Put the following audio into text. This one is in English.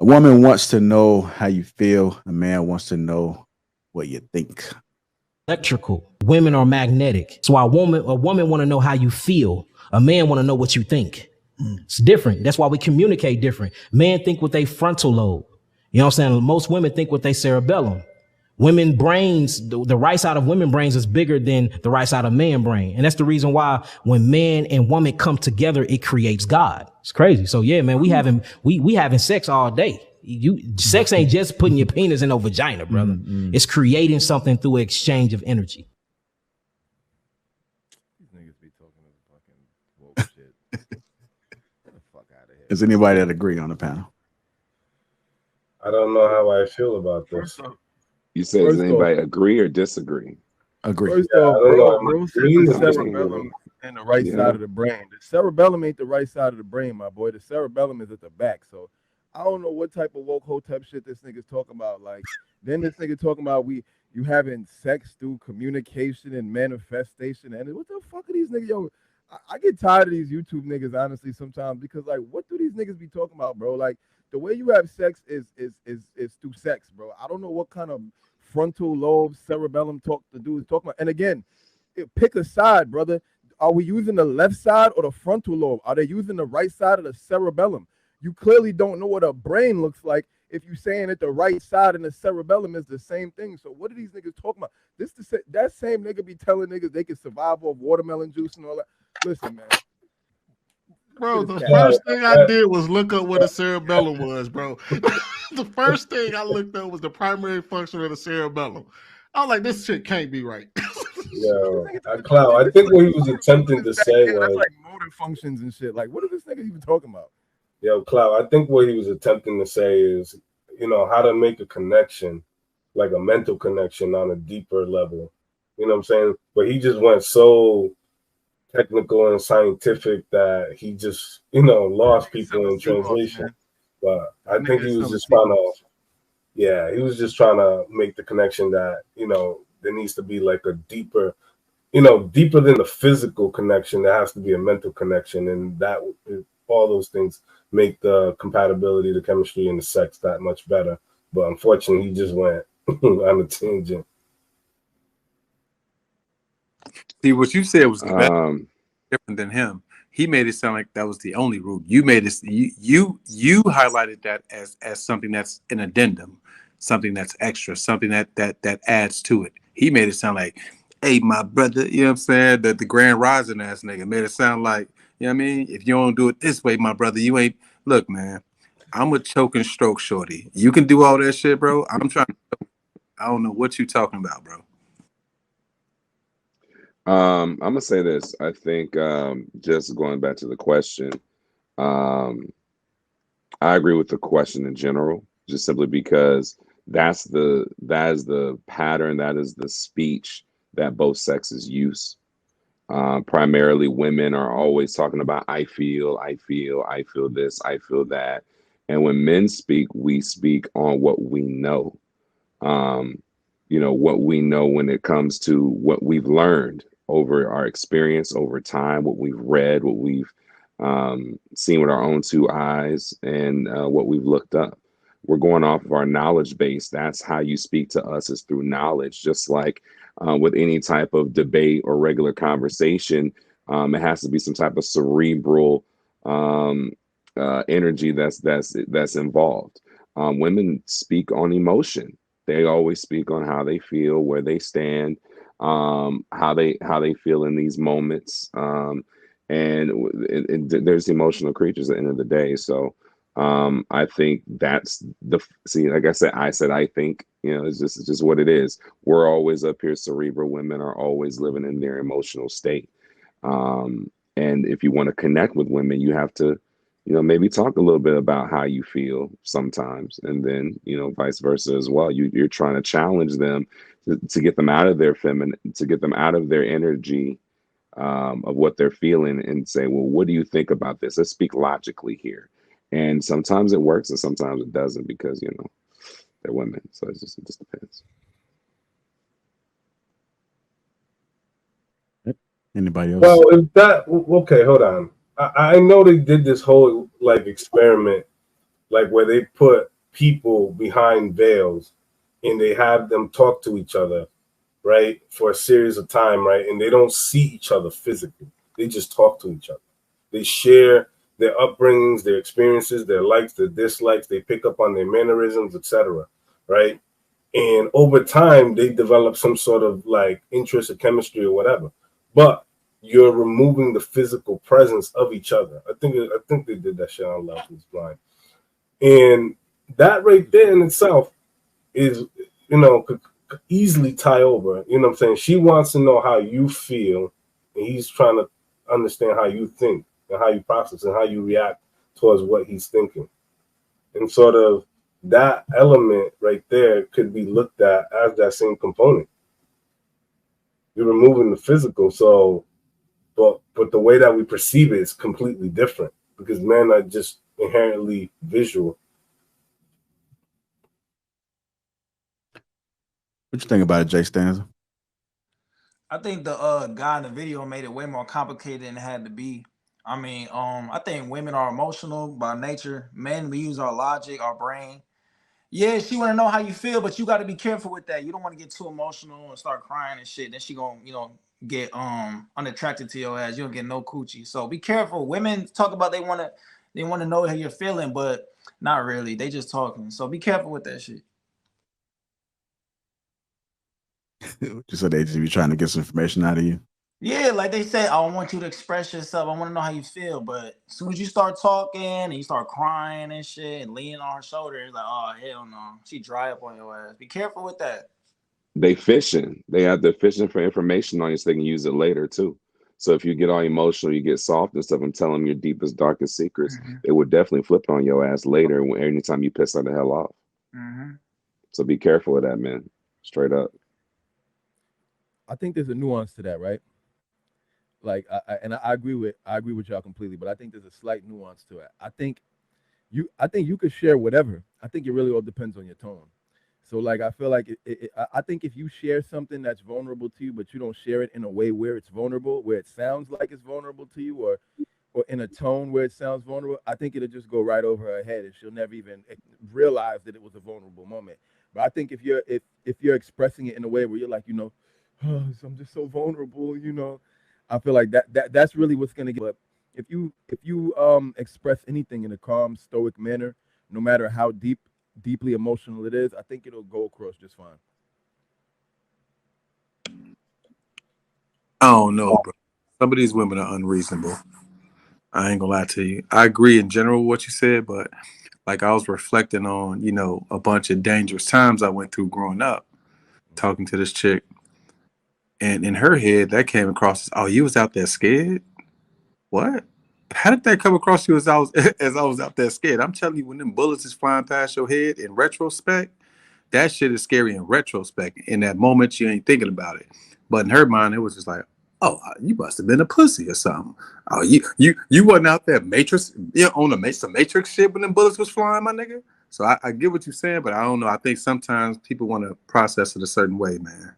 A woman wants to know how you feel. A man wants to know what you think. Electrical. Women are magnetic. So a woman want to know how you feel. A man want to know what you think. It's different. That's why we communicate different. Men think with their frontal lobe. You know what I'm saying? Most women think with their cerebellum. Women brains, the right side of women brains is bigger than the right side of man brain. And that's the reason why when man and woman come together, it creates God. It's crazy. So yeah, man, we having sex all day. Sex ain't just putting your penis in a vagina, brother. It's creating something through exchange of energy. These niggas be talking of fucking woke shit. Get the fuck out of here. Is anybody that agree on the panel? I don't know how I feel about this. You said, does anybody agree or disagree? Agree. First Yeah, I off, don't know. bro said Green the is just cerebellum and the right side of the brain. The cerebellum ain't the right side of the brain, my boy. The cerebellum is at the back. So I don't know what type of woke hotep shit this nigga's talking about. Like, then this nigga talking about you having sex through communication and manifestation. And what the fuck are these niggas? Yo, I get tired of these YouTube niggas, honestly, sometimes, because like, what do these niggas be talking about, bro? Like, the way you have sex is through sex, bro. I don't know what kind of frontal lobe, cerebellum talk the dude is talking about. And again, pick a side, brother. Are we using the left side or the frontal lobe? Are they using the right side of the cerebellum? You clearly don't know what a brain looks like if you're saying that the right side and the cerebellum is the same thing. So what are these niggas talking about? That same nigga be telling niggas they can survive off watermelon juice and all that. Listen, man. Bro, the first thing I did was look up what a cerebellum was, bro. The first thing I looked up was the primary function of the cerebellum. I was like, this shit can't be right. Yo, Cloud, I think what he was attempting to say was that's like motor functions and shit. Like, what is this nigga even talking about? Yo, Cloud, I think what he was attempting to say is, how to make a connection, like a mental connection on a deeper level. You know what I'm saying? But he just went so technical and scientific that he just, lost people in translation. But I think he was just he was just trying to make the connection that, there needs to be like a deeper, deeper than the physical connection. There has to be a mental connection, and that all those things make the compatibility, the chemistry, and the sex that much better. But unfortunately, he just went on a tangent. See, what you said was different than him. He made it sound like that was the only route. You made it. You highlighted that as something that's an addendum, something that's extra, something that adds to it. He made it sound like, hey, my brother, you know what I'm saying? That the grand rising ass nigga made it sound like, you know what I mean? If you don't do it this way, my brother, you ain't. Look, man, I'm a choke and stroke shorty. You can do all that shit, bro. I'm trying to. I don't know what you talking about, bro. I'm gonna say this. I think just going back to the question, I agree with the question in general, just simply because that is the pattern, that is the speech that both sexes use. Primarily, women are always talking about I feel this, I feel that, and when men speak, we speak on what we know. What we know when it comes to what we've learned over our experience, over time, what we've read, what we've seen with our own two eyes, and what we've looked up. We're going off of our knowledge base. That's how you speak to us, is through knowledge. Just like with any type of debate or regular conversation, it has to be some type of cerebral energy that's involved. Women speak on emotion. They always speak on how they feel, where they stand, how they feel in these moments, and there's emotional creatures at the end of the day. So I think that's like I said I think, it's just what it is. We're always up here cerebral. Women are always living in their emotional state, and if you want to connect with women, you have to maybe talk a little bit about how you feel sometimes, and then vice versa as well. You're trying to challenge them to get them out of their to get them out of their energy of what they're feeling, and say, well, what do you think about this? Let's speak logically here. And sometimes it works and sometimes it doesn't, because they're women. So it just depends. Anybody else? Well, okay, hold on. I know they did this whole like experiment like where they put people behind veils and they have them talk to each other, right, for a series of time, right, and they don't see each other physically. They just talk to each other. They share their upbringings, their experiences, their likes, their dislikes. They pick up on their mannerisms, etc., right? And over time, they develop some sort of like interest or chemistry or whatever. But you're removing the physical presence of each other. I think they did that shit on Love Is Blind. And that right there in itself is, could easily tie over. You know what I'm saying? She wants to know how you feel, and he's trying to understand how you think and how you process and how you react towards what he's thinking. And sort of that element right there could be looked at as that same component. You're removing the physical, so but the way that we perceive it is completely different because men are just inherently visual. What you think about it, Jay Stanza? I think the guy in the video made it way more complicated than it had to be. I mean, I think women are emotional by nature. Men, we use our logic, our brain. Yeah, she want to know how you feel, but you got to be careful with that. You don't want to get too emotional and start crying and shit. Then she gonna, get unattracted to your ass. You don't get no coochie. So be careful. Women talk about they want to know how you're feeling, but not really. They just talking. So be careful with that shit. So they just be trying to get some information out of you. Yeah, like they say, I want you to express yourself. I want to know how you feel. But as soon as you start talking and you start crying and shit and leaning on her shoulder, it's like, oh, hell no. She dry up on your ass. Be careful with that. They fishing. They have the fishing for information on you so they can use it later too. So if you get all emotional, you get soft and stuff and tell them your deepest, darkest secrets, it would definitely flip on your ass later anytime you piss her the hell off. So be careful of that, man. Straight up. I think there's a nuance to that, right? Like, I agree with y'all completely, but I think there's a slight nuance to it. I think you could share whatever. I think it really all depends on your tone. So, like, I feel like I think if you share something that's vulnerable to you, but you don't share it in a way where it's vulnerable, where it sounds like it's vulnerable to you, or in a tone where it sounds vulnerable, I think it'll just go right over her head, and she'll never even realize that it was a vulnerable moment. But I think if you're expressing it in a way where you're like, oh, I'm just so vulnerable, I feel like that's really what's gonna get. But if you express anything in a calm, stoic manner, no matter how deeply emotional it is, I think it'll go across just fine. I don't know, bro. Some of these women are unreasonable. I ain't gonna lie to you. I agree in general with what you said, but like I was reflecting on, a bunch of dangerous times I went through growing up, talking to this chick. And in her head, that came across as, oh, you was out there scared? What? How did that come across you as I was out there scared? I'm telling you, when them bullets is flying past your head in retrospect, that shit is scary in retrospect. In that moment, you ain't thinking about it. But in her mind, it was just like, oh, you must have been a pussy or something. Oh, you wasn't out there Matrix, on some Matrix shit when them bullets was flying, my nigga. So I get what you're saying, but I don't know. I think sometimes people want to process it a certain way, man.